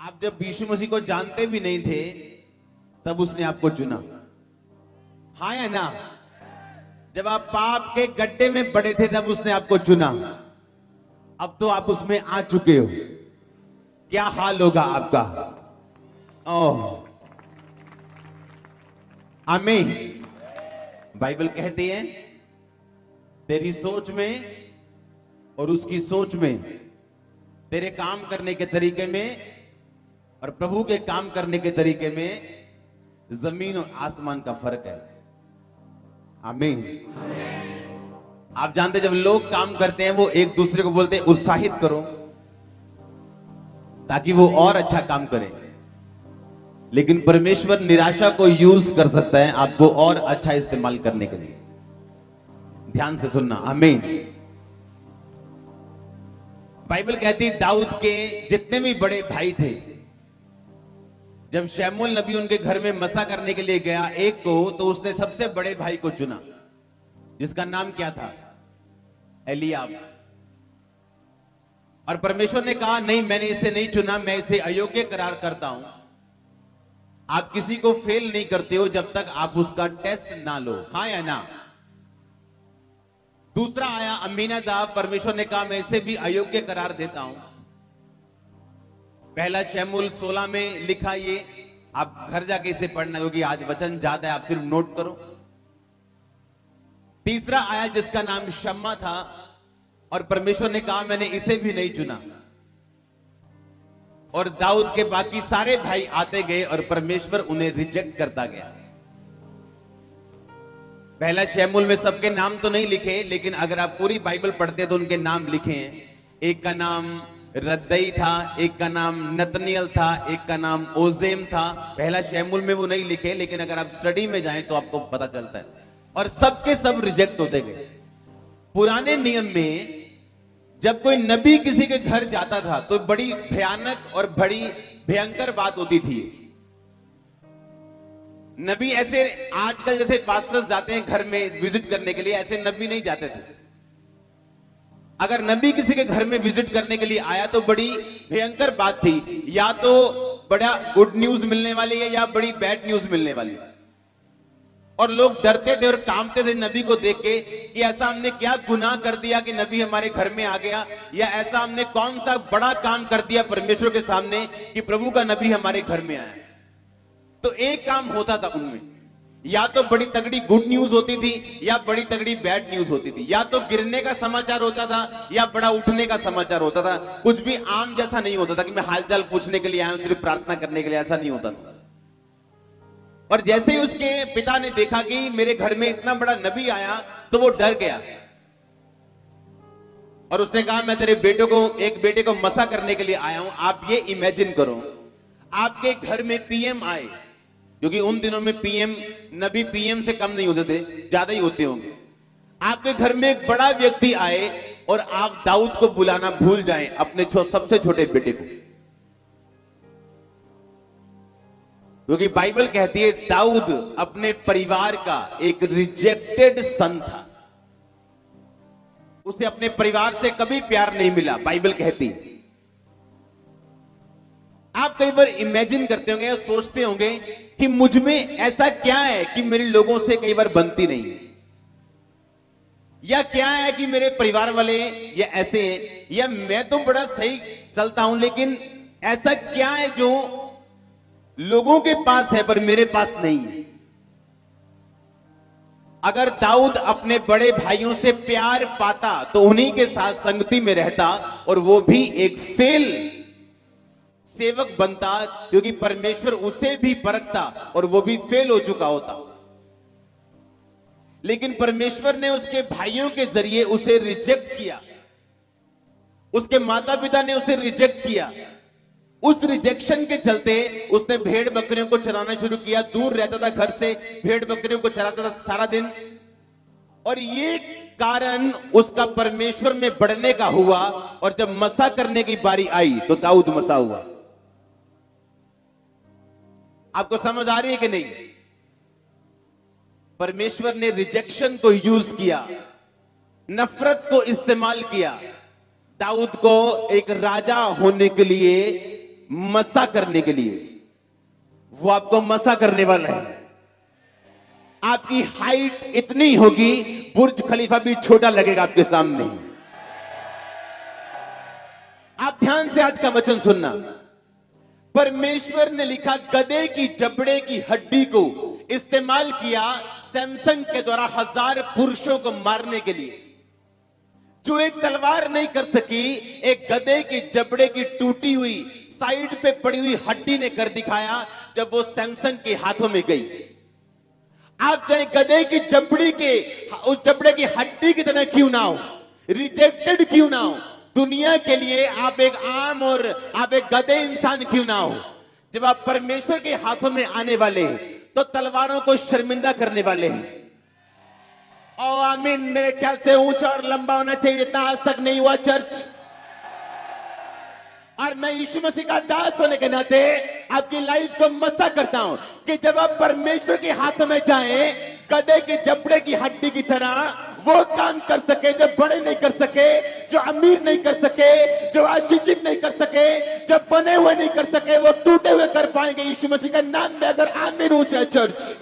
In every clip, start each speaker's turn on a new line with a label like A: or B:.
A: आप जब यीशु मसीह को जानते भी नहीं थे तब उसने आपको चुना, हाँ या ना? जब आप पाप के गड्ढे में पड़े थे तब उसने आपको चुना। अब तो आप उसमें आ चुके हो, क्या हाल होगा आपका? ओह आमीन। बाइबल कहती है तेरी सोच में और उसकी सोच में, तेरे काम करने के तरीके में और प्रभु के काम करने के तरीके में जमीन और आसमान का फर्क है। आमीन। आप जानते जब लोग काम करते हैं वो एक दूसरे को बोलते हैं उत्साहित करो ताकि वो और अच्छा काम करे, लेकिन परमेश्वर निराशा को यूज कर सकता है आपको और अच्छा इस्तेमाल करने के लिए। ध्यान से सुनना। आमीन। बाइबल कहती है दाऊद के जितने भी बड़े भाई थे, जब शमूएल नबी उनके घर में मसा करने के लिए गया एक को, तो उसने सबसे बड़े भाई को चुना जिसका नाम क्या था? एलियाब। और परमेश्वर ने कहा नहीं, मैंने इसे नहीं चुना, मैं इसे अयोग्य करार करता हूं। आप किसी को फेल नहीं करते हो जब तक आप उसका टेस्ट ना लो, हाँ या ना? दूसरा आया अम्मीनादाब, परमेश्वर ने कहा मैं इसे भी अयोग्य करार देता हूं। पहला शमूएल 16 में लिखा, ये आप घर जाके इसे पढ़ना क्योंकि आज वचन ज्यादा है, आप सिर्फ नोट करो। तीसरा आया जिसका नाम शम्मा था और परमेश्वर ने कहा मैंने इसे भी नहीं चुना। और दाऊद के बाकी सारे भाई आते गए और परमेश्वर उन्हें रिजेक्ट करता गया। पहला शमूएल में सबके नाम तो नहीं लिखे, लेकिन अगर आप पूरी बाइबल पढ़ते तो उनके नाम लिखे हैं। एक का नाम रद्दई था, एक का नाम नतनियल था, एक का नाम ओजेम था। पहला शमूएल में वो नहीं लिखे, लेकिन अगर आप स्टडी में जाएं तो आपको पता चलता है। और सबके सब रिजेक्ट होते गए। पुराने नियम में जब कोई नबी किसी के घर जाता था तो बड़ी भयानक और बड़ी भयंकर बात होती थी। नबी ऐसे आजकल जैसे पास्टर्स जाते हैं घर में विजिट करने के लिए, ऐसे नबी नहीं जाते थे। अगर नबी किसी के घर में विजिट करने के लिए आया तो बड़ी भयंकर बात थी, या तो बड़ा गुड न्यूज मिलने वाली है या बड़ी बैड न्यूज मिलने वाली है। और लोग डरते थे और कांपते थे नबी को देख के कि ऐसा हमने क्या गुनाह कर दिया कि नबी हमारे घर में आ गया, या ऐसा हमने कौन सा बड़ा काम कर दिया परमेश्वर के सामने कि प्रभु का नबी हमारे घर में आया। तो एक काम होता था उनमें, या तो बड़ी तगड़ी गुड न्यूज होती थी या बड़ी तगड़ी बैड न्यूज होती थी। या तो गिरने का समाचार होता था या बड़ा उठने का समाचार होता था। कुछ भी आम जैसा नहीं होता था कि मैं हालचाल पूछने के लिए आया हूं, सिर्फ प्रार्थना करने के लिए, ऐसा नहीं होता था। और जैसे ही उसके पिता ने देखा कि मेरे घर में इतना बड़ा नबी आया तो वो डर गया और उसने कहा मैं तेरे एक बेटे को मसा करने के लिए आया हूं। आप ये इमेजिन करो, आपके घर में पीएम आए, क्योंकि उन दिनों में पीएम नबी पीएम से कम नहीं होते थे, ज्यादा ही होते होंगे। आपके घर में एक बड़ा व्यक्ति आए और आप दाऊद को बुलाना भूल जाएं, अपने सबसे छोटे बेटे को। क्योंकि बाइबल कहती है दाऊद अपने परिवार का एक रिजेक्टेड सन था, उसे अपने परिवार से कभी प्यार नहीं मिला। बाइबल कहती है, आप कई बार इमेजिन करते होंगे, सोचते होंगे कि मुझ में ऐसा क्या है कि मेरे लोगों से कई बार बनती नहीं, या क्या है कि मेरे परिवार वाले या ऐसे हैं, या मैं तो बड़ा सही चलता हूं लेकिन ऐसा क्या है जो लोगों के पास है पर मेरे पास नहीं है। अगर दाऊद अपने बड़े भाइयों से प्यार पाता तो उन्हीं के साथ संगति में रहता और वो भी एक फेल सेवक बनता, क्योंकि परमेश्वर उसे भी परखता और वो भी फेल हो चुका होता। लेकिन परमेश्वर ने उसके भाइयों के जरिए उसे रिजेक्ट किया, उसके माता पिता ने उसे रिजेक्ट किया। उस रिजेक्शन के चलते उसने भेड़ बकरियों को चराना शुरू किया, दूर रहता था घर से, भेड़ बकरियों को चराता था सारा दिन। और ये कारण उसका परमेश्वर में बढ़ने का हुआ, और जब मसा करने की बारी आई तो दाऊद मसा हुआ। आपको समझ आ रही है कि नहीं? परमेश्वर ने रिजेक्शन को यूज किया, नफरत को इस्तेमाल किया, दाऊद को एक राजा होने के लिए मसा करने के लिए। वो आपको मसा करने वाला है। आपकी हाइट इतनी होगी, बुर्ज खलीफा भी छोटा लगेगा आपके सामने। आप ध्यान से आज का वचन सुनना। परमेश्वर ने लिखा, गधे की जबड़े की हड्डी को इस्तेमाल किया सैमसन के द्वारा 1000 पुरुषों को मारने के लिए। जो एक तलवार नहीं कर सकी, एक गधे की जबड़े की टूटी हुई साइड पे पड़ी हुई हड्डी ने कर दिखाया जब वो सैमसन के हाथों में गई। आप चाहे गधे की जबड़ी के उस जबड़े की हड्डी की तरह क्यों ना हो, रिजेक्टेड क्यों ना हो, दुनिया के लिए आप एक आम और आप एक गधे इंसान क्यों ना हो, जब आप परमेश्वर के हाथों में आने वाले हैं तो तलवारों को शर्मिंदा करने वाले हैं। ओ आमीन। मेरे ख्याल से ऊंचा और लंबा होना चाहिए जितना आज तक नहीं हुआ चर्च। और मैं यीशु मसीह का दास होने के नाते आपकी लाइफ को मसा करता हूं कि जब आप परमेश्वर के हाथों में जाएं, गधे की जबड़े की हड्डी की तरह वो काम कर सके जो बड़े नहीं कर सके, जो अमीर नहीं कर सके, जो आशीषित नहीं कर सके, जो बने हुए नहीं कर सके, वो टूटे हुए कर पाएंगे यीशु मसीह के नाम में। अगर आमीन ऊंचा चर्च।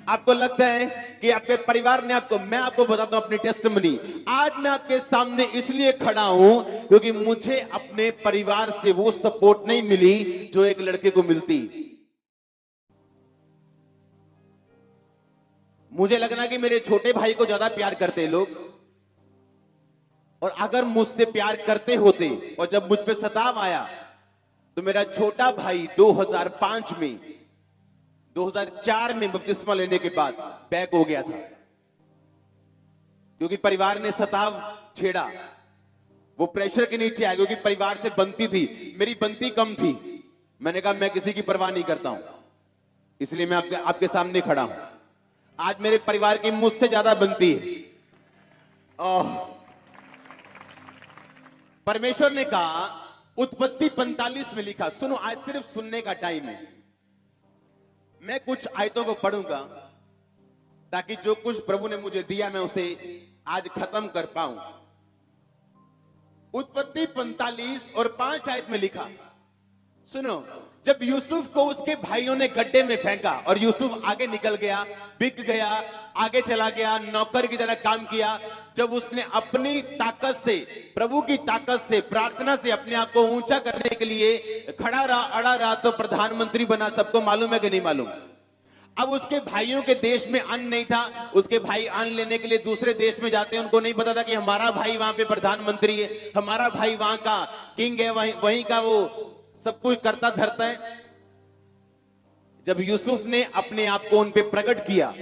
A: आपको लगता है कि आपके परिवार ने आपको, मैं आपको बताता हूं अपनी टेस्टिमनी, आज मैं आपके सामने इसलिए खड़ा हूं क्योंकि मुझे अपने परिवार से वो सपोर्ट नहीं मिली जो एक लड़के को मिलती। मुझे लगना कि मेरे छोटे भाई को ज्यादा प्यार करते लोग, और अगर मुझसे प्यार करते होते और जब मुझ पे सताव आया तो मेरा छोटा भाई 2005 में 2004 में बपतिस्मा लेने के बाद बैक हो गया था, क्योंकि परिवार ने सताव छेड़ा। वो प्रेशर के नीचे आया क्योंकि परिवार से बनती थी, मेरी बनती कम थी। मैंने कहा मैं किसी की परवाह नहीं करता हूं, इसलिए मैं आपके सामने खड़ा हूं। आज मेरे परिवार की मुझसे ज्यादा बनती है। परमेश्वर ने कहा, उत्पत्ति 45 में लिखा, सुनो आज सिर्फ सुनने का टाइम है। मैं कुछ आयतों को पढ़ूंगा ताकि जो कुछ प्रभु ने मुझे दिया मैं उसे आज खत्म कर पाऊं। उत्पत्ति 45 और 5 आयत में लिखा, सुनो, जब यूसुफ को उसके भाइयों ने गड्ढे में फेंका और यूसुफ आगे निकल गया, बिक गया, आगे चला गया, नौकर की तरह काम किया, जब उसने अपनी ताकत से, प्रभु की ताकत से, प्रार्थना से अपने आप को ऊंचा करने के लिए खड़ा रहा, अड़ा रहा, तो प्रधानमंत्री बना। सबको मालूम है कि नहीं मालूम? अब उसके भाइयों के देश में अन्न नहीं था, उसके भाई अन्न लेने के लिए दूसरे देश में जाते हैं। उनको नहीं पता था कि हमारा भाई वहां पे प्रधानमंत्री है, हमारा भाई वहां का किंग है, वहीं का वो सब कुछ करता धरता है। जब यूसुफ ने अपने आप को उन पे प्रकट किया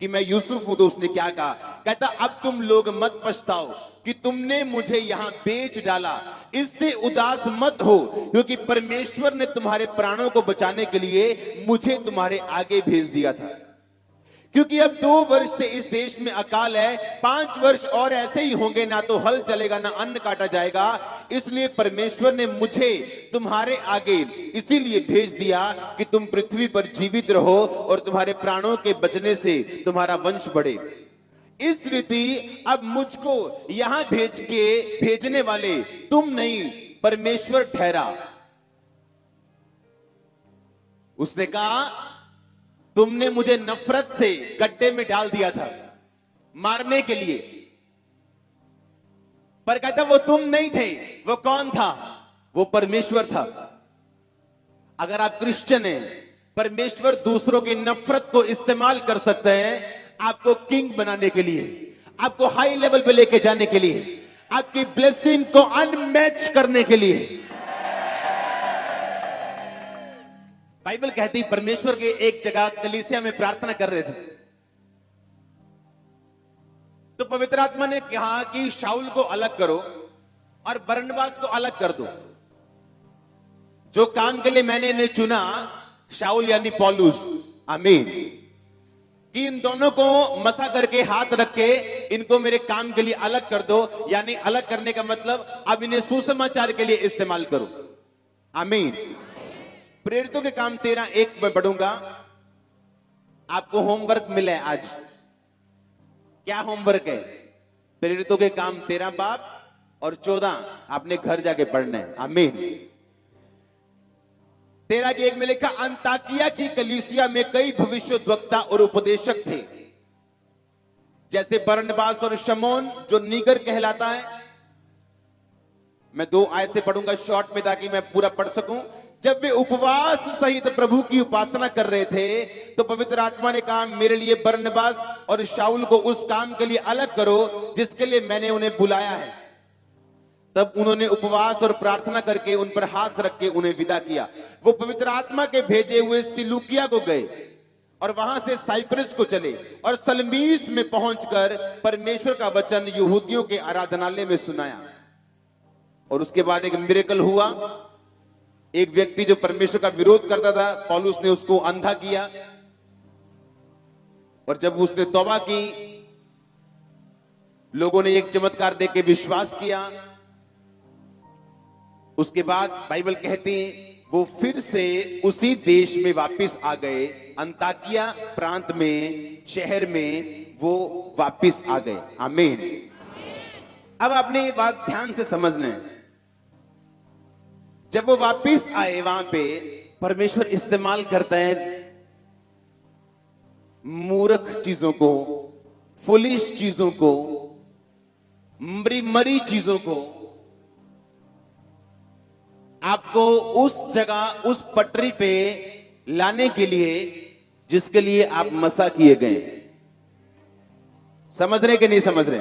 A: कि मैं यूसुफ हूं, तो उसने क्या कहा? कहता, अब तुम लोग मत पछताओ कि तुमने मुझे यहां बेच डाला, इससे उदास मत हो, क्योंकि परमेश्वर ने तुम्हारे प्राणों को बचाने के लिए मुझे तुम्हारे आगे भेज दिया था। क्योंकि अब 2 वर्ष से इस देश में अकाल है, 5 वर्ष और ऐसे ही होंगे, ना तो हल चलेगा ना अन्न काटा जाएगा। इसलिए परमेश्वर ने मुझे तुम्हारे आगे इसीलिए भेज दिया कि तुम पृथ्वी पर जीवित रहो और तुम्हारे प्राणों के बचने से तुम्हारा वंश बढ़े। इस रीति अब मुझको यहां भेजने वाले तुम नहीं, परमेश्वर ठहरा। उसने कहा, तुमने मुझे नफरत से गड्ढे में डाल दिया था मारने के लिए, पर कहता वो तुम नहीं थे। वो कौन था? वो परमेश्वर था। अगर आप क्रिश्चियन हैं, परमेश्वर दूसरों की नफरत को इस्तेमाल कर सकते हैं आपको किंग बनाने के लिए, आपको हाई लेवल पे लेके जाने के लिए, आपकी ब्लेसिंग को अनमैच करने के लिए। बाइबल कहती, परमेश्वर के एक जगह कलीसिया में प्रार्थना कर रहे थे, तो पवित्र आत्मा ने कहा कि शाऊल को अलग करो और बरनबास को अलग कर दो। जो काम के लिए मैंने इन्हें चुना, शाऊल यानी पौलुस, आमीन, कि इन दोनों को मसा करके हाथ रख के इनको मेरे काम के लिए अलग कर दो। यानी अलग करने का मतलब अब इन्हें सुसमाचार के लिए इस्तेमाल करो, आमीन। प्रेरितों के काम 13:1 में पढ़ूंगा। आपको होमवर्क मिला है आज। क्या होमवर्क है? प्रेरितों के काम 13 बाब और 14 आपने घर जाके पढ़ना है। आमीन। 13 के 1 में लिखा, अंताकिया की कलीसिया में कई भविष्यद्वक्ता और उपदेशक थे, जैसे बरनबास और शमौन जो नीगर कहलाता है। मैं 2 आयत से पढ़ूंगा शॉर्ट में ताकि मैं पूरा पढ़ सकूं। जब वे उपवास सहित प्रभु की उपासना कर रहे थे तो पवित्र आत्मा ने कहा, मेरे लिए बरनबास और शाऊल को उस काम के लिए अलग करो जिसके लिए मैंने उन्हें बुलाया है। तब उन्होंने उपवास और प्रार्थना करके उन पर हाथ रख के उन्हें विदा किया। वो पवित्र आत्मा के भेजे हुए सिलूकिया को गए और वहां से साइप्रस को चले और सलमीस में पहुंचकर परमेश्वर का वचन यहूदियों के आराधनालय में सुनाया। और उसके बाद एक मिरेकल हुआ। एक व्यक्ति जो परमेश्वर का विरोध करता था, पौलुस ने उसको अंधा किया, और जब उसने तौबा की, लोगों ने एक चमत्कार देख के विश्वास किया। उसके बाद बाइबल कहती है वो फिर से उसी देश में वापस आ गए, अंताकिया प्रांत में, शहर में वो वापस आ गए। आमीन। अब आपने ये बात ध्यान से समझना है। जब वो वापस आए, वहां पे परमेश्वर इस्तेमाल करता है मूर्ख चीजों को, फुलिश चीजों को, मरी चीजों को, आपको उस जगह, उस पटरी पे लाने के लिए जिसके लिए आप मसा किए गए। समझ रहे कि नहीं समझ रहे?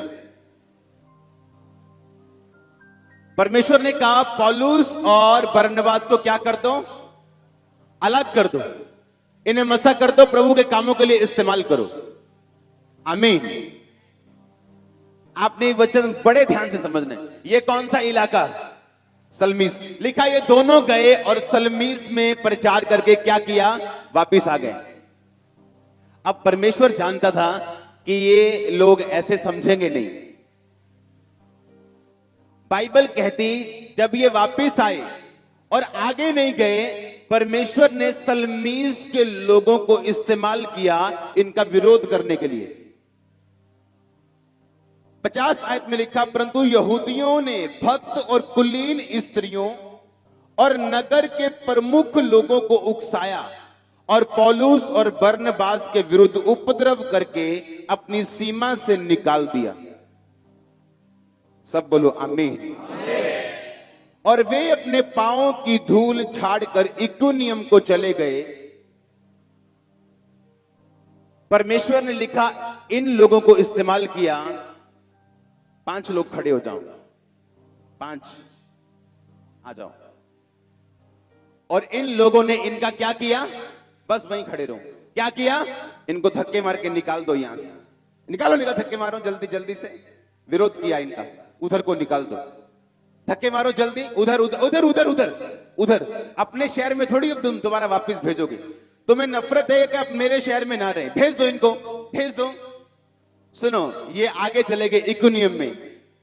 A: परमेश्वर ने कहा पौलुस और बरनबास को क्या कर दो? अलग कर दो, इन्हें मसा कर दो, प्रभु के कामों के लिए इस्तेमाल करो। आमीन। आपने ये वचन बड़े ध्यान से समझना है। ये कौन सा इलाका? सलमीस। लिखा ये दोनों गए और सलमीस में प्रचार करके क्या किया? वापिस आ गए। अब परमेश्वर जानता था कि ये लोग ऐसे समझेंगे नहीं। बाइबल कहती जब ये वापिस आए और आगे नहीं गए, परमेश्वर ने सलमीस के लोगों को इस्तेमाल किया इनका विरोध करने के लिए। 50 आयत में लिखा, परंतु यहूदियों ने भक्त और कुलीन स्त्रियों और नगर के प्रमुख लोगों को उकसाया और पौलुस और बरनबास के विरुद्ध उपद्रव करके अपनी सीमा से निकाल दिया। सब बोलो आमीन। और वे अपने पांवों की धूल झाड़कर इकुनियम को चले गए। परमेश्वर ने लिखा इन लोगों को इस्तेमाल किया। 5 लोग खड़े हो जाओ, 5 आ जाओ। और इन लोगों ने इनका क्या किया? बस वहीं खड़े रहो। क्या किया? इनको धक्के मार के निकाल दो यहां से। निकालो, निकाल, धक्के मारो जल्दी जल्दी से। विरोध किया इनका, उधर को निकाल दो, धक्के मारो जल्दी। उधर उधर उधर उधर उधर उधर। अपने शहर में थोड़ी अब तुम दोबारा वापस भेजोगे। तुम्हें नफरत है कि आप मेरे शहर में ना रहे, भेज दो इनको, भेज दो। सुनो, ये आगे चले गए इकुनियम में,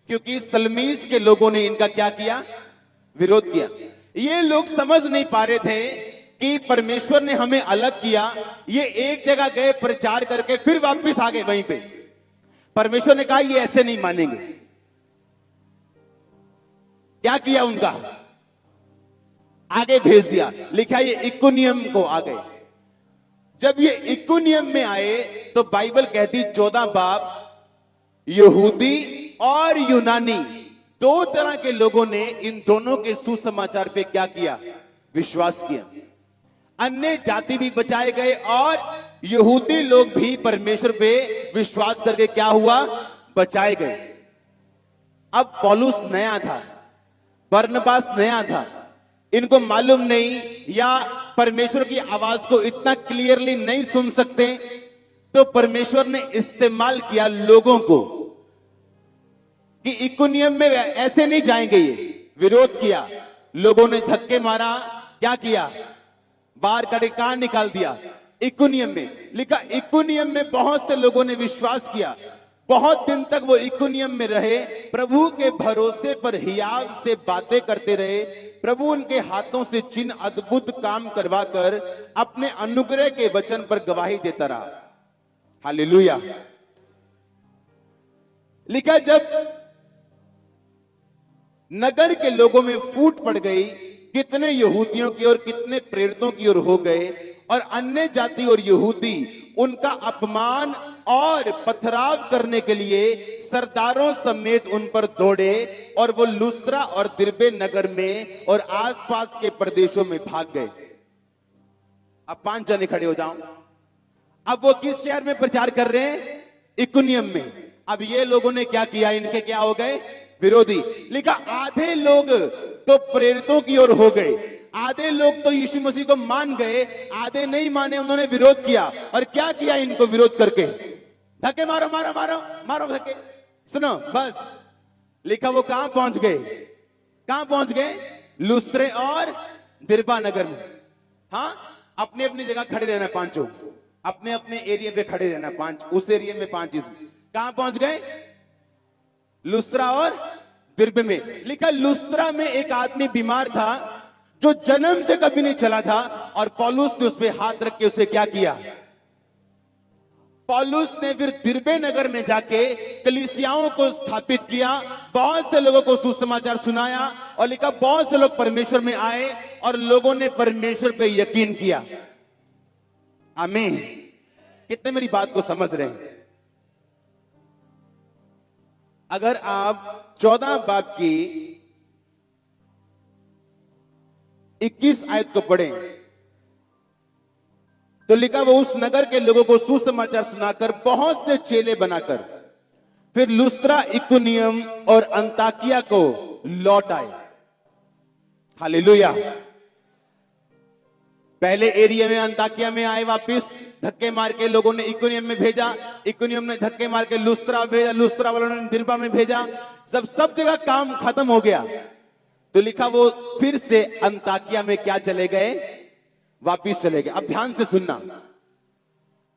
A: क्योंकि सलमीस के लोगों ने इनका क्या किया? विरोध किया। ये लोग समझ नहीं पा रहे थे कि परमेश्वर ने हमें अलग किया। ये एक जगह गए प्रचार करके फिर वापस आ गए वहीं पे। परमेश्वर ने कहा ये ऐसे नहीं मानेंगे। क्या किया? उनका आगे भेज दिया। लिखा ये इकुनियम को आ गए। जब ये इकुनियम में आए तो बाइबल कहती 14 बाप यहूदी और यूनानी, 2 तरह के लोगों ने इन दोनों के सुसमाचार पे क्या किया? विश्वास किया। अन्य जाति भी बचाए गए और यहूदी लोग भी परमेश्वर पे विश्वास करके क्या हुआ? बचाए गए। अब पौलुस नया था, बरनबास नया था, इनको मालूम नहीं या परमेश्वर की आवाज को इतना क्लियरली नहीं सुन सकते, तो परमेश्वर ने इस्तेमाल किया लोगों को कि इकुनियम में ऐसे नहीं जाएंगे। ये विरोध किया, लोगों ने धक्के मारा, क्या किया? बाहर कड़े कहां निकाल दिया? इकुनियम में। लिखा इकुनियम में बहुत से लोगों ने विश्वास किया। बहुत दिन तक वो इकुनियम में रहे, प्रभु के भरोसे पर हियाव से बातें करते रहे। प्रभु उनके हाथों से चिन्ह अद्भुत काम करवाकर अपने अनुग्रह के वचन पर गवाही देता रहा। हालेलुया। लिखा जब नगर के लोगों में फूट पड़ गई, कितने यहूदियों की और कितने प्रेरितों की ओर हो गए, और अन्य जाति और यहूदी उनका अपमान और पथराव करने के लिए सरदारों समेत उन पर दौड़े, और वो लुस्त्रा और दिरबे नगर में और आसपास के प्रदेशों में भाग गए। अब 5 जने खड़े हो जाओ। अब वो किस शहर में प्रचार कर रहे हैं? इकुनियम में। अब ये लोगों ने क्या किया? इनके क्या हो गए? विरोधी। लिखा आधे लोग तो प्रेरितों की ओर हो गए, आधे लोग तो यीशु मसीह को मान गए, आधे नहीं माने, उन्होंने विरोध किया। और क्या किया इनको विरोध करके? धक्के मारो मारो मारो मारो धक्के। सुनो बस, लिखा वो कहां पहुंच गए? कहां पहुंच गए? लुस्त्रे और दिरबा नगर में। हाँ, अपने अपनी जगह खड़े रहना, पांचों अपने अपने एरिया पे खड़े रहना, 5 उस एरिया में, 5 इसमें। कहां पहुंच गए? लुस्त्रा और दिरबे में। लिखा लुस्त्रा में एक आदमी बीमार था जो जन्म से कभी नहीं चला था, और पौलुस ने उस पे हाथ रख के उसे क्या किया? पौलुस ने फिर दिरबे नगर में जाके कलीसियाओं को स्थापित किया, बहुत से लोगों को सुसमाचार सुनाया, और लिखा बहुत से लोग परमेश्वर में आए और लोगों ने परमेश्वर पे यकीन किया। आमीन। कितने मेरी बात को समझ रहे हैं? अगर आप 14 बाब की 21 आयत को पढ़ें तो लिखा वो उस नगर के लोगों को सुसमाचार सुनाकर बहुत से चेले बनाकर फिर लुस्त्रा, इकुनियम और अंताकिया को लौट आए। हालेलुया। पहले एरिया में अंताकिया में आए, वापस धक्के मार के लोगों ने इकुनियम में भेजा, इकुनियम ने धक्के मार के लुस्त्रा भेजा, लुस्त्रा वालों ने दिरबा में भेजा। सब जगह काम खत्म हो गया तो लिखा वो फिर से अंताकिया में क्या चले गए? वापिस चले गए। अब ध्यान से सुनना,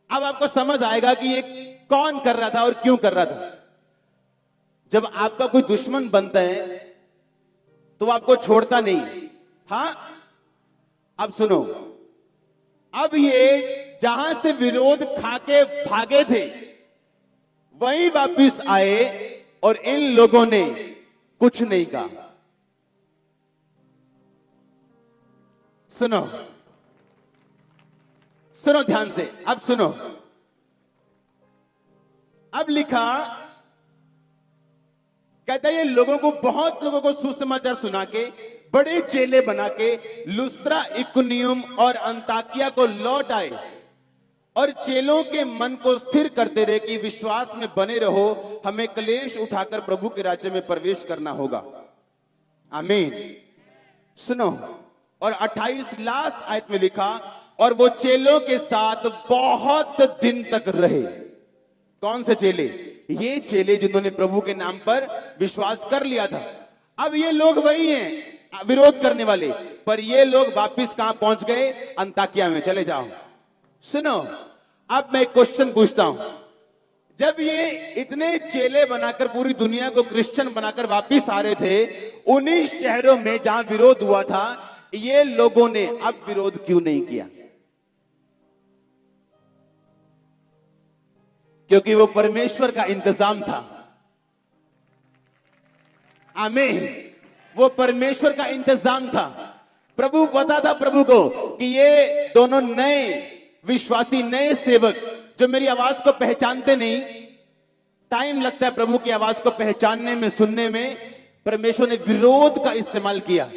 A: अब आपको समझ आएगा कि ये कौन कर रहा था और क्यों कर रहा था। जब आपका कोई दुश्मन बनता है तो आपको छोड़ता नहीं। हाँ, अब सुनो, अब ये जहां से विरोध खाके भागे थे वहीं वापिस आए और इन लोगों ने कुछ नहीं कहा। सुनो सुनो ध्यान से, अब सुनो। अब लिखा, कहता है ये लोगों को, बहुत लोगों को सुसमाचार सुना के, बड़े चेले बना के लुस्त्रा, इकुनियम और अंताकिया को लौट आए और चेलों के मन को स्थिर करते रहे कि विश्वास में बने रहो, हमें क्लेश उठाकर प्रभु के राज्य में प्रवेश करना होगा। आमीन। सुनो, और 28 लास्ट आयत में लिखा, और वो चेलों के साथ बहुत दिन तक रहे। कौन से चेले? ये चेले जिन्होंने प्रभु के नाम पर विश्वास कर लिया था। अब ये लोग वही हैं विरोध करने वाले, पर ये लोग वापस कहां पहुंच गए? अंताकिया में। चले जाओ। सुनो, अब मैं क्वेश्चन पूछता हूं, जब ये इतने चेले बनाकर पूरी दुनिया को क्रिश्चियन बनाकर वापस आ रहे थे, उन्हीं शहरों में जहां विरोध हुआ था, ये लोगों ने अब विरोध क्यों नहीं किया? क्योंकि वो परमेश्वर का इंतजाम था। आमीन। वो परमेश्वर का इंतजाम था। प्रभु पता था प्रभु को कि ये दोनों नए विश्वासी, नए सेवक जो मेरी आवाज को पहचानते नहीं, टाइम लगता है प्रभु की आवाज को पहचानने में, सुनने में, परमेश्वर ने विरोध का इस्तेमाल किया।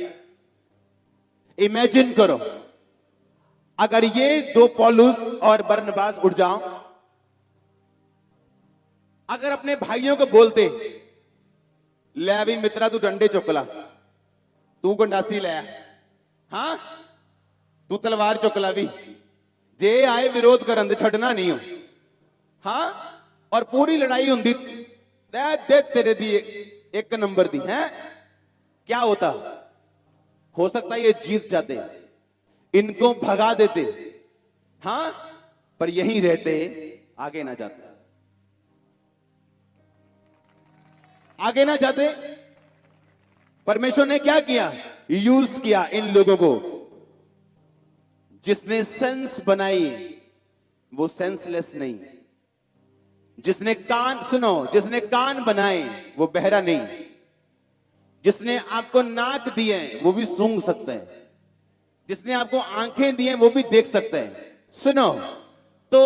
A: इमेजिन करो अगर ये 2 पौलुस और बरनबास उठ जाओ, अगर अपने भाइयों को बोलते, ले अभी मित्रा तू डंडे चुकला, तू गंडासी ले, हाँ तू तलवार चुकला भी, जे आए विरोध करन दे, छड़ना नहीं हो। हाँ, और पूरी लड़ाई होंगी, दे तेरे दी 1 नंबर दी है, क्या होता? हो सकता है ये जीत जाते, इनको भगा देते, हाँ, पर यहीं रहते, आगे ना जाते, आगे ना जाते। परमेश्वर ने क्या किया? यूज किया इन लोगों को। जिसने सेंस बनाई वो सेंसलेस नहीं, जिसने कान, सुनो, जिसने कान बनाए वो बहरा नहीं, जिसने आपको नाक दिए हैं वो भी सूंघ सकते हैं, जिसने आपको आंखें दी हैं वो भी देख सकते हैं। सुनो, तो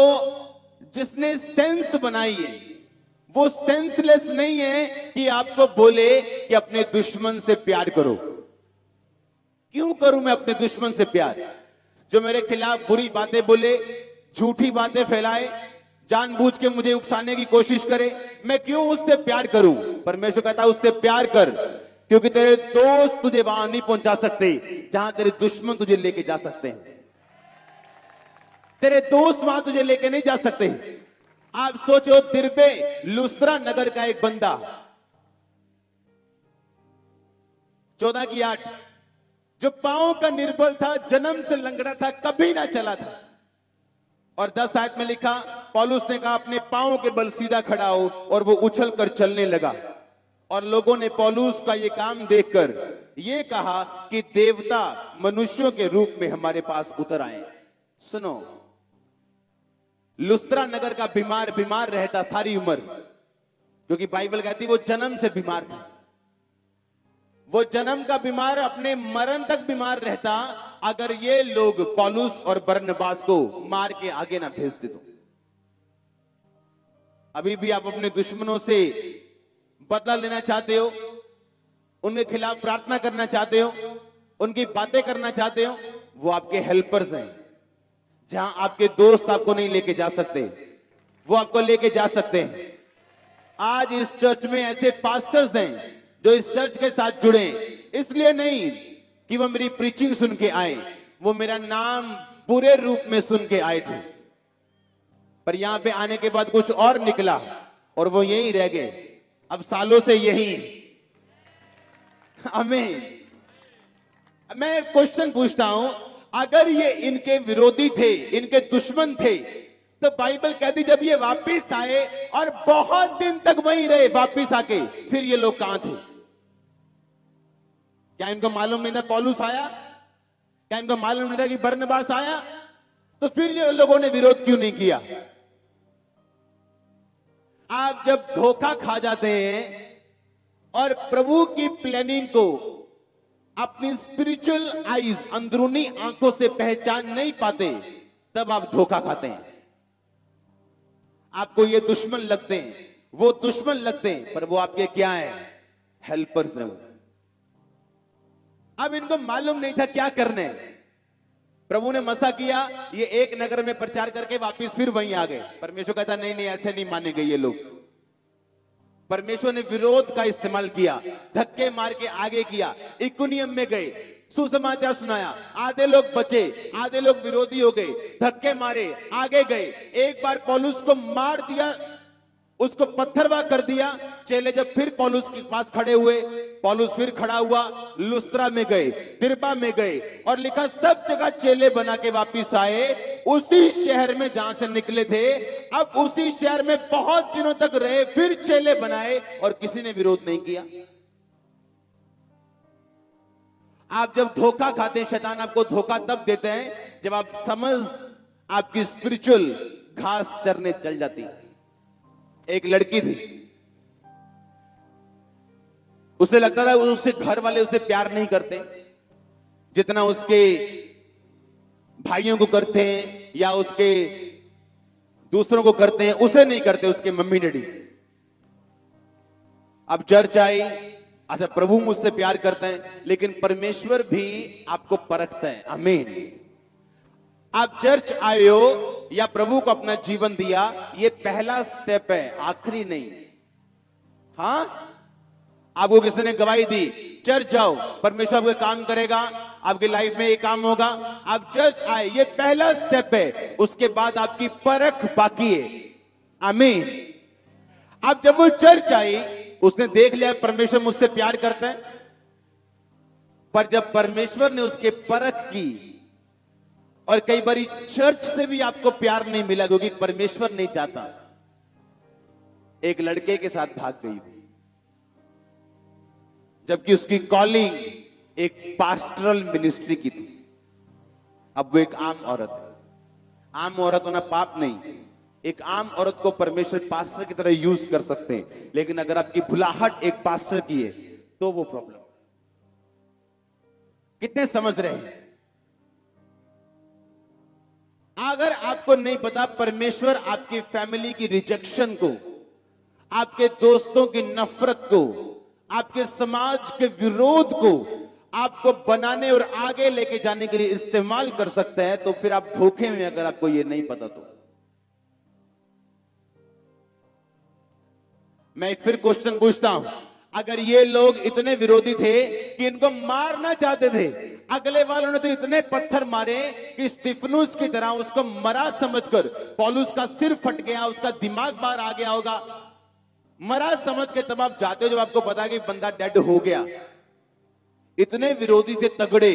A: जिसने सेंस बनाई है वो सेंसलेस नहीं है कि आपको बोले कि अपने दुश्मन से प्यार करो। क्यों करूं मैं अपने दुश्मन से प्यार? जो मेरे खिलाफ बुरी बातें बोले, झूठी बातें फैलाए, जानबूझ के मुझे उकसाने की कोशिश करे, मैं क्यों उससे प्यार करूं? परमेश्वर कहता है उससे प्यार कर, क्योंकि तेरे दोस्त तुझे वहां नहीं पहुंचा सकते जहां तेरे दुश्मन तुझे लेके जा सकते हैं। तेरे दोस्त वहां तुझे लेके नहीं जा सकते। आप सोचो, दिरबे लुस्त्रा नगर का एक बंदा 14/8, जो पांव का निर्बल था, जन्म से लंगड़ा था, कभी ना चला था, और 10 आयत में लिखा, पौलुस ने कहा अपने पांव के बल सीधा खड़ा हो, और वो उछल कर चलने लगा। और लोगों ने पौलुस का ये काम देखकर ये कहा कि देवता मनुष्यों के रूप में हमारे पास उतर आए। सुनो, लुस्त्रा नगर का बीमार बीमार रहता सारी उम्र, क्योंकि बाइबल कहती वो जन्म से बीमार था। वो जन्म का बीमार अपने मरण तक बीमार रहता अगर ये लोग पौलुस और बरनबास को मार के आगे ना भेजते। तो अभी भी आप अपने दुश्मनों से बदला लेना चाहते हो, उनके खिलाफ प्रार्थना करना चाहते हो, उनकी बातें करना चाहते हो, वो आपके हेल्पर्स हैं। जहां आपके दोस्त आपको नहीं लेके जा सकते, वो आपको लेके जा सकते हैं। आज इस चर्च में ऐसे पास्टर्स हैं जो इस चर्च के साथ जुड़े, इसलिए नहीं कि वो मेरी प्रीचिंग सुन के आए, वो मेरा नाम पूरे रूप में सुन के आए थे, पर यहां पे आने के बाद कुछ और निकला और वो यहीं रह गए। अब सालों से यही। आमीन। मैं क्वेश्चन पूछता हूं, अगर ये इनके विरोधी थे, इनके दुश्मन थे, तो बाइबल कहती जब ये वापिस आए और बहुत दिन तक वहीं रहे, वापिस आके फिर ये लोग कहां थे? क्या इनको मालूम नहीं था पौलुस आया? क्या इनको मालूम नहीं था कि बरनबास आया? तो फिर ये लोगों ने विरोध क्यों नहीं किया? आप जब धोखा खा जाते हैं और प्रभु की प्लानिंग को अपनी स्पिरिचुअल आईज, अंदरूनी आंखों से पहचान नहीं पाते, तब आप धोखा खाते हैं। आपको ये दुश्मन लगते हैं, वो दुश्मन लगते हैं, पर वो आपके क्या है? हेल्पर्स हैं। अब इनको मालूम नहीं था क्या करने। प्रभु ने मसा किया, ये एक नगर में प्रचार करके वापस फिर वहीं आ गए। परमेश्वर कहता नहीं नहीं, ऐसे नहीं मानेंगे ये लोग। परमेश्वर ने विरोध का इस्तेमाल किया, धक्के मार के आगे किया। इकुनियम में गए, सुसमाचार सुनाया, आधे लोग बचे, आधे लोग विरोधी हो गए, धक्के मारे, आगे गए। एक बार पौलुस को मार दिया, उसको पत्थरवा कर दिया। चेले जब फिर पौलुस के पास खड़े हुए, पौलुस फिर खड़ा हुआ, लुस्त्रा में गए, दिरबा में गए, और लिखा सब जगह चेले बना के वापिस आए, उसी शहर में जहां से निकले थे। अब उसी शहर में बहुत दिनों तक रहे, फिर चेले बनाए और किसी ने विरोध नहीं किया। आप जब धोखा खाते हैं, शैतान आपको धोखा तब देते हैं जब आप समझ आपकी स्पिरिचुअल घास चरने चल जाती। एक लड़की थी, उसे लगता था उसके घर वाले उसे प्यार नहीं करते जितना उसके भाइयों को करते हैं या उसके दूसरों को करते हैं, उसे नहीं करते उसके मम्मी डैडी। अब चर्च आई, अच्छा प्रभु मुझसे प्यार करते हैं, लेकिन परमेश्वर भी आपको परखता है। आमीन। आप चर्च आए हो या प्रभु को अपना जीवन दिया, ये पहला स्टेप है, आखिरी नहीं। हां, आपको किसी ने गवाही दी, चर्च जाओ, परमेश्वर आपके काम करेगा, आपकी लाइफ में ये काम होगा। आप चर्च आए, ये पहला स्टेप है, उसके बाद आपकी परख बाकी है। आमीन। अब जब वो चर्च आई, उसने देख लिया परमेश्वर मुझसे प्यार करता है, पर जब परमेश्वर ने उसके परख की, और कई बार चर्च से भी आपको प्यार नहीं मिला क्योंकि परमेश्वर नहीं चाहता, एक लड़के के साथ भाग गई, जबकि उसकी कॉलिंग एक पास्टरल मिनिस्ट्री की थी। अब वो एक आम औरत है। आम औरत होना पाप नहीं, एक आम औरत को परमेश्वर पास्टर की तरह यूज कर सकते हैं, लेकिन अगर आपकी भुलाहट एक पास्टर की है तो वो प्रॉब्लम। कितने समझ रहे हैं? अगर आपको नहीं पता, परमेश्वर आपकी फैमिली की रिजेक्शन को, आपके दोस्तों की नफरत को, आपके समाज के विरोध को आपको बनाने और आगे लेके जाने के लिए इस्तेमाल कर सकता है, तो फिर आप धोखे में, अगर आपको यह नहीं पता तो। मैं एक फिर क्वेश्चन पूछता हूं, अगर ये लोग इतने विरोधी थे कि इनको मारना चाहते थे, अगले वालों ने तो इतने पत्थर मारे कि स्तिफनुस की तरह उसको मरा समझकर, पौलुस का सिर फट गया, उसका दिमाग बाहर आ गया होगा, मरा समझ के तब आप जाते हो जब आपको पता कि बंदा डेड हो गया। इतने विरोधी थे तगड़े,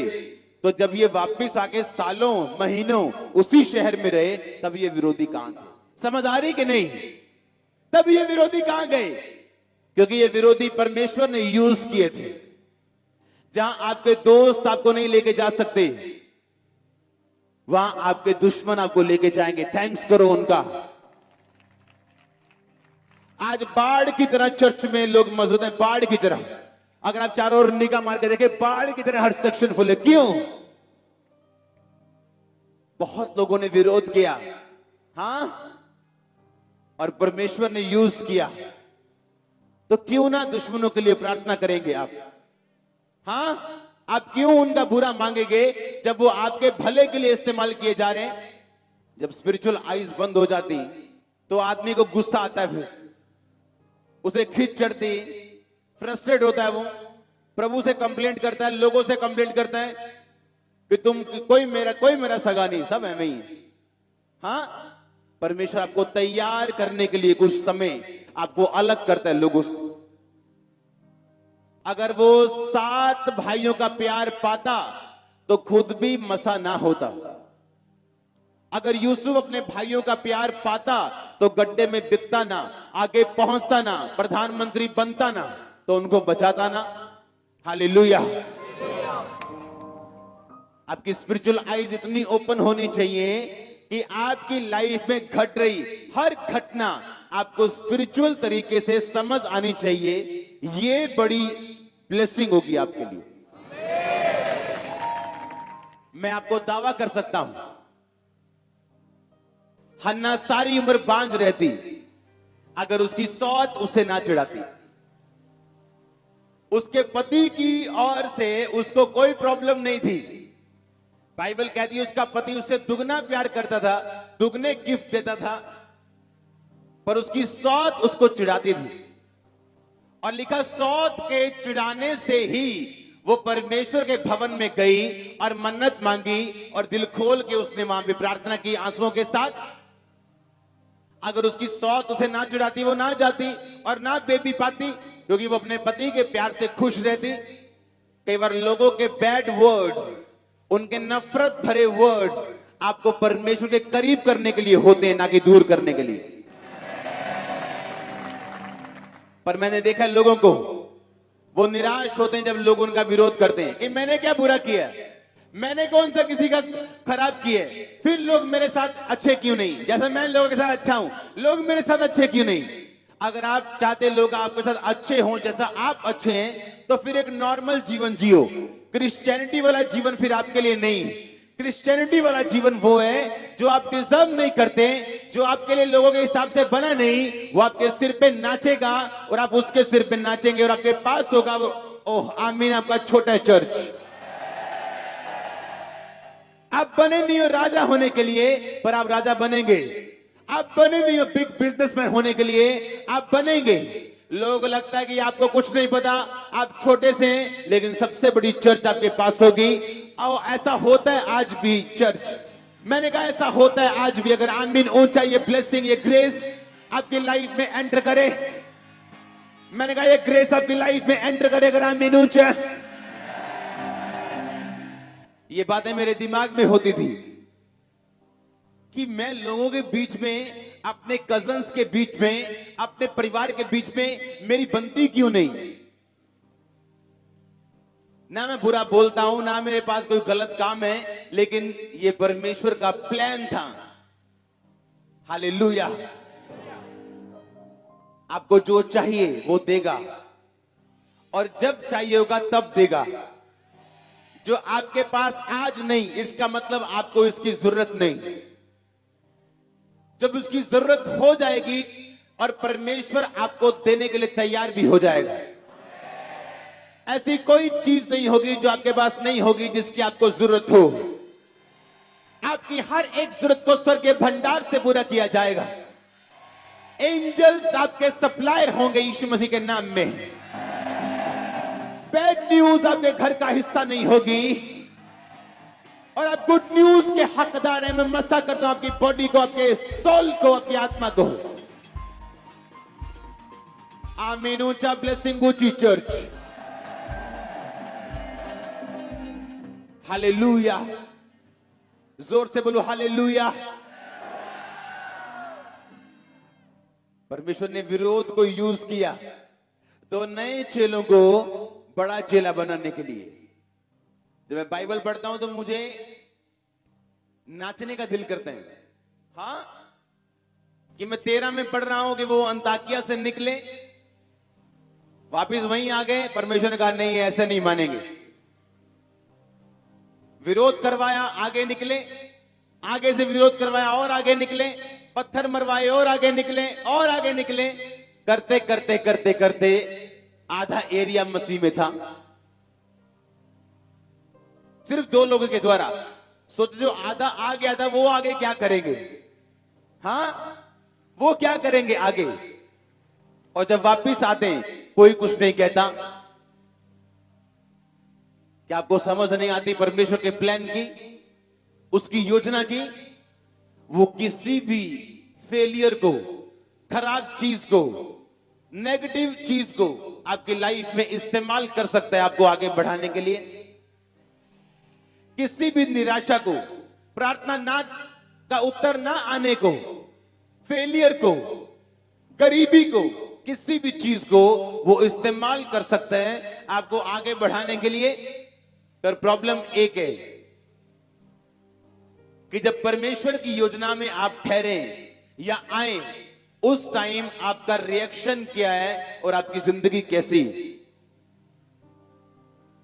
A: तो जब ये वापस आके सालों महीनों उसी शहर में रहे, तब ये विरोधी कहां थे? समझ आ रही कि नहीं? तब ये विरोधी कहां गए? क्योंकि ये विरोधी परमेश्वर ने यूज किए थे। जहां आपके दोस्त आपको नहीं लेके जा सकते, वहां आपके दुश्मन आपको लेके जाएंगे। थैंक्स करो उनका। आज बाढ़ की तरह चर्च में लोग मौजूद हैं, बाढ़ की तरह। अगर आप चारों ओर निगाह मार के देखें, बाढ़ की तरह हर सेक्शन फुल है। क्यों? बहुत लोगों ने विरोध किया, हां, और परमेश्वर ने यूज किया। तो क्यों ना दुश्मनों के लिए प्रार्थना करेंगे आप? हां, आप क्यों उनका बुरा मांगेंगे जब वो आपके भले के लिए इस्तेमाल किए जा रहे हैं? जब स्पिरिचुअल आईज बंद हो जाती तो आदमी को गुस्सा आता है, फिर उसे खिंच चढ़ती, फ्रस्ट्रेट होता है, वो प्रभु से कंप्लेंट करता है, लोगों से कंप्लेंट करता है कि तुम कोई मेरा सगा नहीं, सब है ही। हां, परमेश्वर आपको तैयार करने के लिए कुछ समय आपको अलग करता है लोगों से। अगर वो 7 भाइयों का प्यार पाता तो खुद भी मसा ना होता। अगर यूसुफ अपने भाइयों का प्यार पाता तो गड्ढे में बिकता ना, आगे पहुंचता ना, प्रधानमंत्री बनता ना, तो उनको बचाता ना। हालेलुया। आपकी स्पिरिचुअल आईज इतनी ओपन होनी चाहिए कि आपकी लाइफ में घट रही हर घटना आपको स्पिरिचुअल तरीके से समझ आनी चाहिए। ये बड़ी ब्लेसिंग होगी आपके लिए। मैं आपको दावा कर सकता हूं, हन्ना सारी उम्र बांझ रहती अगर उसकी सौत उसे ना चिढ़ाती। उसके पति की ओर से उसको कोई प्रॉब्लम नहीं थी। बाइबल कहती है उसका पति उससे दुगना प्यार करता था, दुगने गिफ्ट देता था, पर उसकी सौत उसको चिढ़ाती थी। और लिखा, सौत के चिढ़ाने से ही वो परमेश्वर के भवन में गई और मन्नत मांगी और दिल खोल के उसने वहां पे प्रार्थना की आंसुओं के साथ। अगर उसकी सौत उसे ना चिढ़ाती, वो ना जाती और ना बेबी पाती, क्योंकि वो अपने पति के प्यार से खुश रहती। कई बार लोगों के बैड वर्ड्स, उनके नफरत भरे वर्ड्स आपको परमेश्वर के करीब करने के लिए होते हैं, ना कि दूर करने के लिए। पर मैंने देखा लोगों को, वो निराश होते हैं जब लोग उनका विरोध करते हैं कि मैंने क्या बुरा किया, मैंने कौन सा किसी का खराब किया, फिर लोग मेरे साथ अच्छे क्यों नहीं, जैसा मैं लोगों के साथ अच्छा हूं, लोग मेरे साथ अच्छे क्यों नहीं। अगर आप चाहते लोग आपके साथ अच्छे हों जैसा आप अच्छे हैं, तो फिर एक नॉर्मल जीवन जियो। क्रिश्चियनिटी वाला जीवन फिर आपके लिए नहीं है। क्रिश्चियनिटी वाला जीवन वो है जो आप डिजर्व नहीं करते, जो आपके लिए लोगों के हिसाब से बना नहीं, वो आपके सिर पे नाचेगा और आप उसके सिर पे नाचेंगे और आपके पास होगा वो, ओह आमीन, आपका छोटा चर्च। आप बने नहीं हो राजा होने के लिए, पर आप राजा बनेंगे। आप बने नहीं हो बिग बिजनेसमैन होने के लिए, आप बनेंगे। लोगों को लगता है कि आपको कुछ नहीं पता, आप छोटे से हैं, लेकिन सबसे बड़ी चर्च आपके पास होगी। और ऐसा होता है आज भी चर्च, मैंने कहा ऐसा होता है आज भी। अगर आमीन ऊंचा ये ब्लेसिंग, ये ग्रेस आपकी लाइफ में एंटर करे, मैंने कहा ये ग्रेस आपकी लाइफ में एंटर करे, अगर आमीन ऊंचा। ये बातें मेरे दिमाग में होती थी कि मैं लोगों के बीच में, अपने कजन्स के बीच में, अपने परिवार के बीच में मेरी बनती क्यों नहीं। ना मैं बुरा बोलता हूं, ना मेरे पास कोई गलत काम है, लेकिन ये परमेश्वर का प्लान था। हालेलुया। आपको जो चाहिए वो देगा, और जब चाहिए होगा तब देगा। जो आपके पास आज नहीं, इसका मतलब आपको इसकी जरूरत नहीं। जब उसकी जरूरत हो जाएगी और परमेश्वर आपको देने के लिए तैयार भी हो जाएगा। ऐसी कोई चीज नहीं होगी जो आपके पास नहीं होगी जिसकी आपको जरूरत हो। आपकी हर एक जरूरत को स्वर्ग के भंडार से पूरा किया जाएगा। एंजल्स आपके सप्लायर होंगे यीशु मसीह के नाम में। बैड न्यूज आपके घर का हिस्सा नहीं होगी और आप गुड न्यूज के हकदार हैं। मैं मसा करता हूं आपकी बॉडी को, आपके सोल को, आपकी आत्मा को। आमीन। ऊंचा ब्लेसिंग ऊंची चर्च। हालेलुया। जोर से बोलो हालेलुया। परमेश्वर ने विरोध को यूज किया दो नए चेलों को बड़ा चेला बनाने के लिए। जब मैं बाइबल पढ़ता हूं तो मुझे नाचने का दिल करता है। हाँ, कि मैं 13 में पढ़ रहा हूं कि वो अंताकिया से निकले, वापिस वहीं आ गए। परमेश्वर ने कहा नहीं, ऐसे नहीं मानेंगे। विरोध करवाया, आगे निकले, आगे से विरोध करवाया और आगे निकले, पत्थर मरवाए और आगे निकले और आगे निकले। करते करते करते करते आधा एरिया मसीह में था, सिर्फ 2 लोगों के द्वारा। सोचो, जो आधा आ गया था वो आगे क्या करेंगे? हाँ, वो क्या करेंगे आगे? और जब वापिस आते कोई कुछ नहीं कहता। क्या आपको समझ नहीं आती परमेश्वर के प्लान की, उसकी योजना की? वो किसी भी फेलियर को, खराब चीज को, नेगेटिव चीज को आपकी लाइफ में इस्तेमाल कर सकता है आपको आगे बढ़ाने के लिए। किसी भी निराशा को, प्रार्थना ना का उत्तर ना आने को, फेलियर को, गरीबी को, किसी भी चीज को वो इस्तेमाल कर सकते हैं आपको आगे बढ़ाने के लिए। पर प्रॉब्लम एक है कि जब परमेश्वर की योजना में आप ठहरे या आए, उस टाइम आपका रिएक्शन क्या है और आपकी जिंदगी कैसी।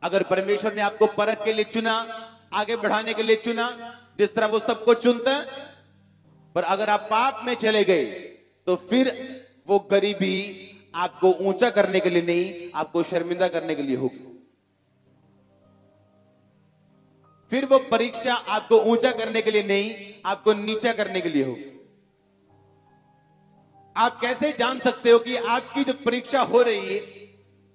A: अगर परमेश्वर ने आपको परख के लिए चुना, आगे बढ़ाने के लिए चुना, जिस तरह वो सबको चुनता है, पर अगर आप पाप में चले गए तो फिर वो गरीबी आपको ऊंचा करने के लिए नहीं, आपको शर्मिंदा करने के लिए होगी। फिर वो परीक्षा आपको ऊंचा करने के लिए नहीं, आपको नीचा करने के लिए होगी। आप कैसे जान सकते हो कि आपकी जो परीक्षा हो रही है,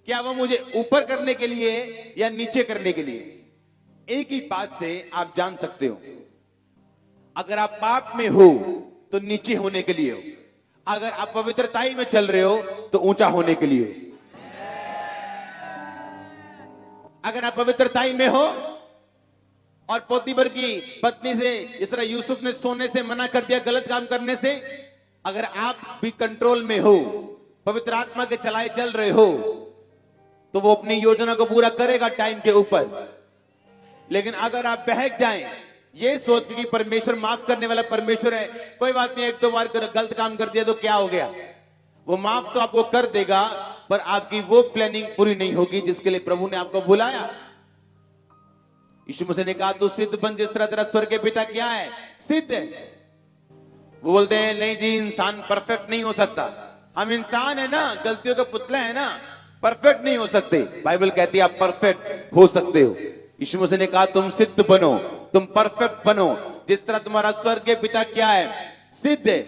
A: क्या वो मुझे ऊपर करने के लिए या नीचे करने के लिए? एक ही बात से आप जान सकते हो। अगर आप पाप में हो तो नीचे होने के लिए हो, अगर आप पवित्रताई में चल रहे हो तो ऊंचा होने के लिए हो। अगर आप पवित्रताई में हो और पोतीबर की पत्नी से, जिस तरह यूसुफ ने सोने से मना कर दिया, गलत काम करने से, अगर आप भी कंट्रोल में हो, पवित्र आत्मा के चलाए चल रहे हो, तो वो अपनी योजना को पूरा करेगा टाइम के ऊपर। लेकिन अगर आप बहक जाएं ये सोच के कि परमेश्वर माफ करने वाला परमेश्वर है, कोई बात नहीं, 1-2 बार गलत काम कर दिया तो क्या हो गया, वो माफ तो आपको कर देगा, पर आपकी वो प्लानिंग पूरी नहीं होगी जिसके लिए प्रभु ने आपको बुलाया। यीशु मसीह ने कहा तू सिद्ध बन जिस तरह तेरा स्वर्ग के पिता क्या है, सिद्ध है। वो बोलते हैं नहीं जी, इंसान परफेक्ट नहीं हो सकता। हम इंसान है ना, गलतियों का पुतला है ना, परफेक्ट नहीं हो सकते। बाइबल कहती है आप परफेक्ट हो सकते हो। यीशु मसीह ने कहा तुम सिद्ध बनो, तुम परफेक्ट बनो, जिस तरह तुम्हारा स्वर्ग के पिता क्या है, सिद्ध है।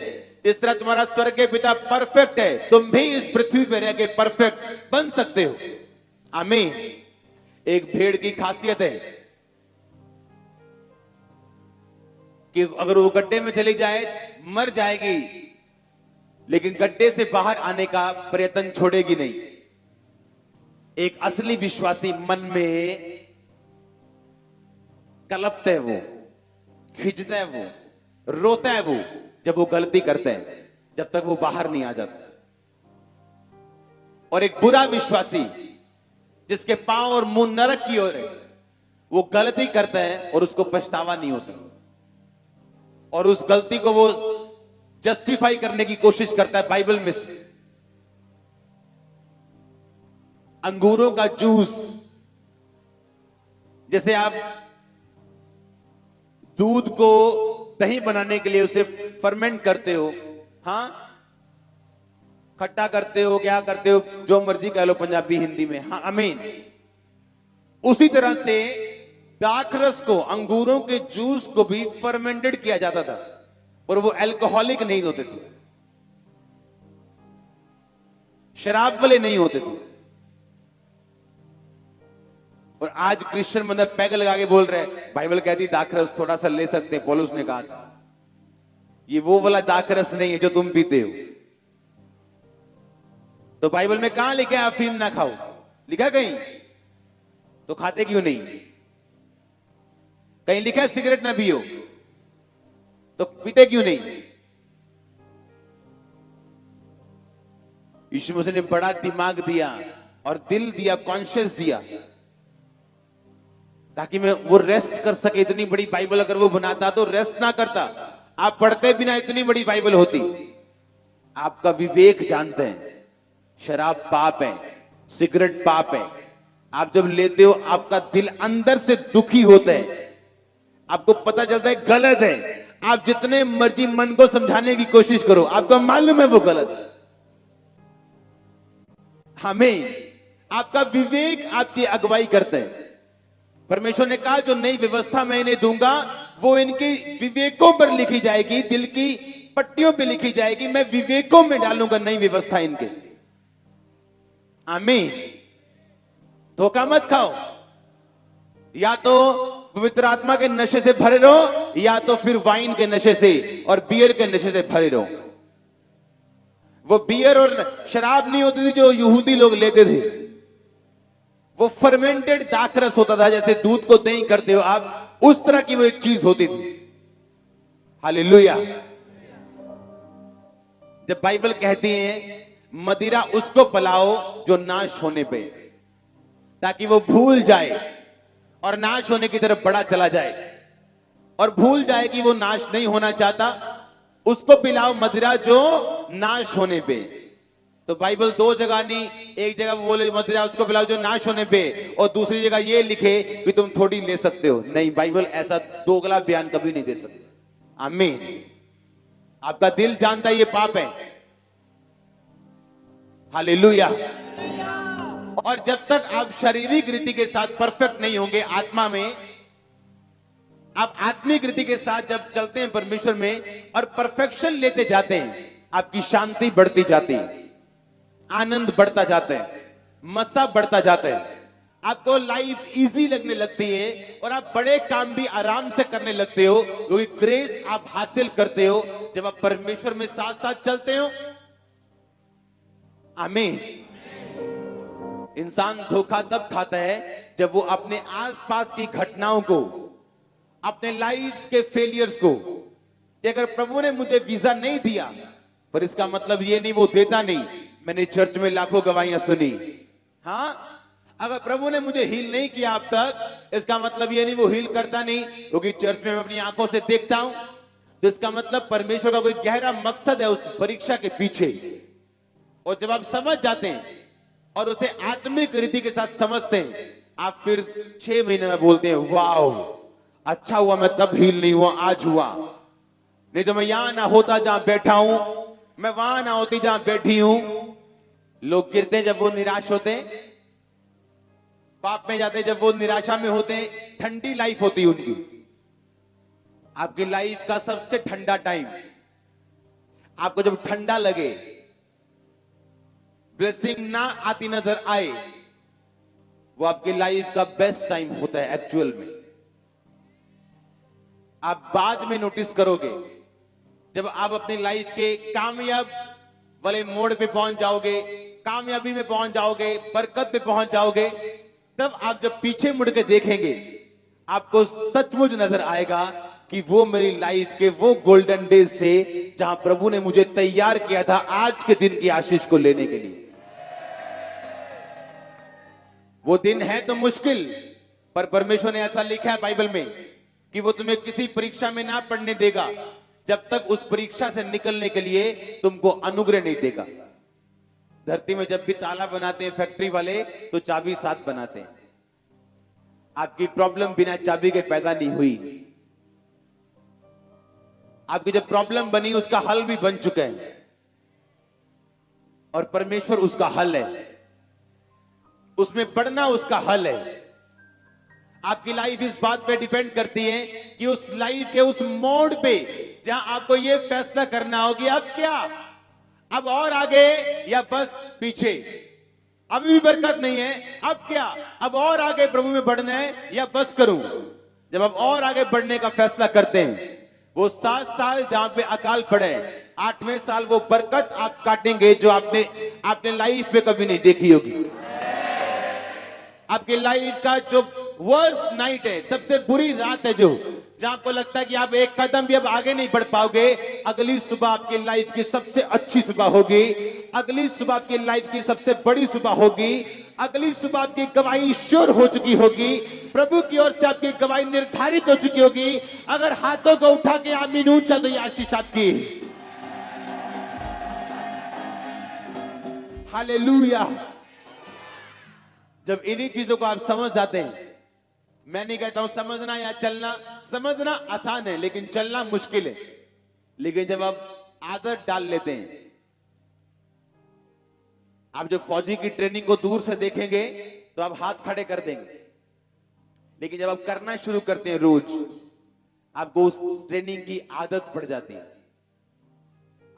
A: जिस तरह तुम्हारा स्वर्ग के पिता परफेक्ट है, तुम भी इस पृथ्वी पर रह के परफेक्ट बन सकते हो। आमीन। एक भेड़ की खासियत है कि अगर वो गड्ढे में चली जाए मर जाएगी, लेकिन गड्ढे से बाहर आने का प्रयत्न छोड़ेगी नहीं। एक असली विश्वासी मन में कलपता है, वो खिंचता है, वो रोता है, वो जब वो गलती करते हैं, जब तक वो बाहर नहीं आ जाता। और एक बुरा विश्वासी जिसके पांव और मुंह नरक की ओर है, वो गलती करता है और उसको पछतावा नहीं होता, और उस गलती को वो जस्टिफाई करने की कोशिश करता है। बाइबल में अंगूरों का जूस जैसे आप दूध को दही बनाने के लिए उसे फर्मेंट करते हो, हाँ, खट्टा करते हो, क्या करते हो, जो मर्जी कह लो पंजाबी हिंदी में, हाँ अमीन। उसी तरह से दाखरस को, अंगूरों के जूस को भी फर्मेंटेड किया जाता था और वो अल्कोहलिक नहीं होते थे, शराब वाले नहीं होते थे। और आज क्रिश्चियन मतलब पैग लगा के बोल रहे हैं बाइबल कहती दाखरस थोड़ा सा ले सकते हैं, पौलुस ने कहा था। ये वो वाला दाखरस नहीं है जो तुम पीते हो। तो बाइबल में कहां लिखा है अफीम ना खाओ? लिखा कहीं? तो खाते क्यों नहीं? कहीं लिखा है सिगरेट ना पियो? तो पीते क्यों नहीं? यीशु मसीह ने बड़ा दिमाग दिया और दिल दिया, कॉन्शियस दिया, ताकि मैं वो रेस्ट कर सके। इतनी बड़ी बाइबल अगर वो बनाता तो रेस्ट ना करता। आप पढ़ते बिना इतनी बड़ी बाइबल होती। आपका विवेक जानते हैं शराब पाप है, सिगरेट पाप है। आप जब लेते हो आपका दिल अंदर से दुखी होता है, आपको पता चलता है गलत है। आप जितने मर्जी मन को समझाने की कोशिश करो, आपको मालूम है वो गलत है। हमें आपका विवेक आपकी अगुवाई करते हैं। परमेश्वर ने कहा जो नई व्यवस्था मैं इन्हें दूंगा वो इनके विवेकों पर लिखी जाएगी, दिल की पट्टियों पे लिखी जाएगी। मैं विवेकों में डालूंगा नई व्यवस्था इनके। आमीन। धोखा मत खाओ। या तो पवित्र आत्मा के नशे से भरे रहो, या तो फिर वाइन के नशे से और बियर के नशे से भरे रहो। वो बियर और शराब नहीं होती थी जो यहूदी लोग लेते थे, वो फर्मेंटेड दाखरस होता था। जैसे दूध को दही करते हो आप, उस तरह की वो एक चीज होती थी। हालेलुया। जब बाइबल कहती है मदिरा उसको पिलाओ जो नाश होने पे, ताकि वो भूल जाए और नाश होने की तरफ बढ़ा चला जाए, और भूल जाए कि वो नाश नहीं होना चाहता, उसको पिलाओ मदिरा जो नाश होने पे। तो बाइबल दो जगह नहीं, एक जगह वो बोले मदिरा उसको पिलाओ जो नाश होने पे, और दूसरी जगह ये लिखे कि तुम थोड़ी ले सकते हो। नहीं, बाइबल ऐसा दोगला बयान कभी नहीं दे सकती। आमीन। आपका दिल जानता है ये पाप है। हालेलुया। और जब तक आप शारीरिक रीति के साथ परफेक्ट नहीं होंगे आत्मा में, आप आत्मिक रीति के साथ जब चलते हैं परमेश्वर में और परफेक्शन लेते जाते हैं, आपकी शांति बढ़ती जाती है, आनंद बढ़ता जाता है, मसा बढ़ता जाता है, आपको लाइफ इजी लगने लगती है और आप बड़े काम भी आराम से करने लगते हो, क्योंकि ग्रेस आप हासिल करते हो जब आप परमेश्वर में साथ साथ चलते हो। आमीन। इंसान धोखा तब खाता है जब वो अपने आसपास की घटनाओं को, अपने लाइफ के फेलियर्स को, कि अगर प्रभु ने मुझे वीजा नहीं दिया, पर इसका मतलब ये नहीं वो देता नहीं। मैंने चर्च में लाखों गवाहियां सुनी। हाँ, अगर प्रभु ने मुझे हील नहीं किया अब तक, इसका मतलब ये नहीं वो हील करता नहीं, क्योंकि चर्च में मैं अपनी आंखों से देखता हूं। तो इसका मतलब परमेश्वर का कोई गहरा मकसद है उस परीक्षा के पीछे। और जब आप समझ जाते हैं और उसे आत्मिक रीति के साथ समझते हैं, आप फिर 6 महीने में बोलते हैं वाह, अच्छा हुआ मैं तब हील नहीं हुआ, आज हुआ। नहीं तो मैं यहां ना होता जहां बैठा हूं, मैं वहां ना होती जहां बैठी हूं। लोग गिरते जब वो निराश होते, पाप में जाते जब वो निराशा में होते। ठंडी लाइफ होती है उनकी। आपकी लाइफ का सबसे ठंडा टाइम, आपको जब ठंडा लगे, ब्लेसिंग ना आती नजर आए, वो आपकी लाइफ का बेस्ट टाइम होता है एक्चुअल में। आप बाद में नोटिस करोगे जब आप अपनी लाइफ के कामयाब वाले मोड़ पे पहुंच जाओगे, कामयाबी में पहुंच जाओगे, बरकत पे पहुंच जाओगे, तब आप जब पीछे मुड़ के देखेंगे, आपको सचमुच नजर आएगा कि वो मेरी लाइफ के वो गोल्डन डेज थे जहां प्रभु ने मुझे तैयार किया था आज के दिन की आशीष को लेने के लिए। वो दिन है तो मुश्किल, पर परमेश्वर ने ऐसा लिखा है बाइबल में कि वो तुम्हें किसी परीक्षा में ना पढ़ने देगा जब तक उस परीक्षा से निकलने के लिए तुमको अनुग्रह नहीं देगा। धरती में जब भी ताला बनाते हैं फैक्ट्री वाले, तो चाबी साथ बनाते हैं। आपकी प्रॉब्लम बिना चाबी के पैदा नहीं हुई। आपकी जो प्रॉब्लम बनी उसका हल भी बन चुका है और परमेश्वर उसका हल है, उसमें बढ़ना उसका हल है। आपकी लाइफ इस बात पे डिपेंड करती है कि उस लाइफ के उस मोड़ पे जहां आपको ये फैसला करना होगी अब क्या, अब और आगे या बस पीछे। अभी भी बरकत नहीं है, अब क्या, अब और आगे प्रभु में बढ़ना है या बस करूं। जब आप और आगे बढ़ने का फैसला करते हैं, वो 7 साल जहां पे अकाल पड़े, 8वें साल वो बरकत आप काटेंगे जो आपने लाइफ में कभी नहीं देखी होगी। आपकी लाइफ का जो वर्स्ट नाइट है, सबसे बुरी रात है, जो जहां आपको लगता है कि आप एक कदम भी अब आगे नहीं बढ़ पाओगे, अगली सुबह आपकी लाइफ की सबसे अच्छी सुबह होगी। अगली सुबह आपकी लाइफ की सबसे बड़ी सुबह होगी। अगली सुबह आपकी गवाही श्योर हो चुकी होगी, प्रभु की ओर से आपकी गवाही निर्धारित हो चुकी होगी। अगर हाथों को उठा के आमीन ऊंचा तो ये आशीष आपकी। हालेलुया। जब इन्हीं चीजों को आप समझ जाते हैं, मैं नहीं कहता हूं समझना या चलना, समझना आसान है लेकिन चलना मुश्किल है। लेकिन जब आप आदत डाल लेते हैं, आप जो फौजी की ट्रेनिंग को दूर से देखेंगे तो आप हाथ खड़े कर देंगे, लेकिन जब आप करना शुरू करते हैं रोज, आपको उस ट्रेनिंग की आदत पड़ जाती है।